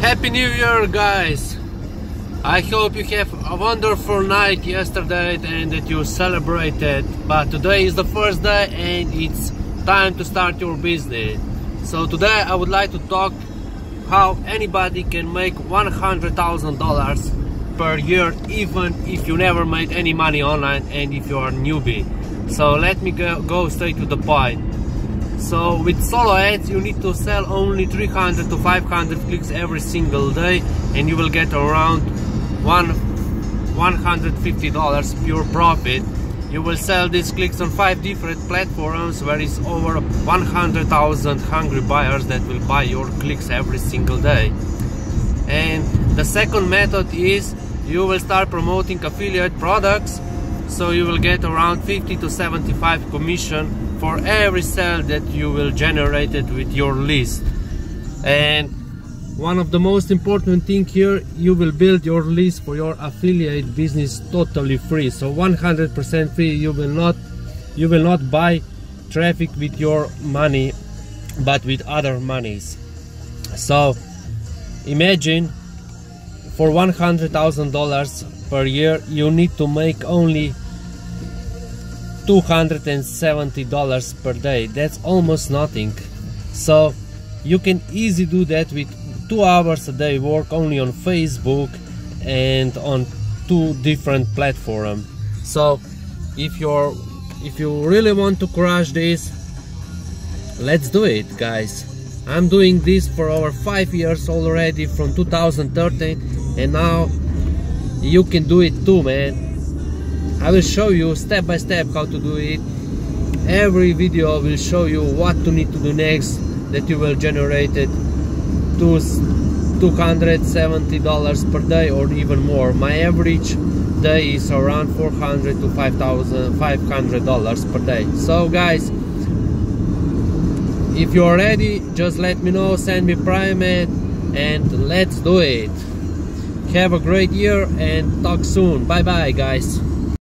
Happy New Year, guys! I hope you have a wonderful night yesterday and that you celebrated. But today is the first day and it's time to start your business. So today I would like to talk how anybody can make $100,000 per year, even if you never made any money online and if you are a newbie. So let me go straight to the point. So with solo ads you need to sell only 300 to 500 clicks every single day and you will get around $150 pure profit. You will sell these clicks on 5 different platforms where is over 100,000 hungry buyers that will buy your clicks every single day. And the second method is you will start promoting affiliate products, so you will get around 50 to 75 commission for every sale that you will generate it with your list. And one of the most important thing here, you will build your list for your affiliate business totally free. So 100% free. You will not buy traffic with your money, but with other monies. So imagine for $100,000 per year you need to make only $270 per day. That's almost nothing. So you can easily do that with 2 hours a day work only on Facebook and on 2 different platforms. So if you really want to crush this, let's do it, guys. I'm doing this for over 5 years already, from 2013, and now you can do it too, man. I will show you step by step how to do it. Every video will show you what to need to do next that you will generate it to $270 per day or even more. My average day is around $400 to $500 per day. So guys, if you're ready, just let me know, send me private, and let's do it. Have a great year and talk soon. Bye bye, guys.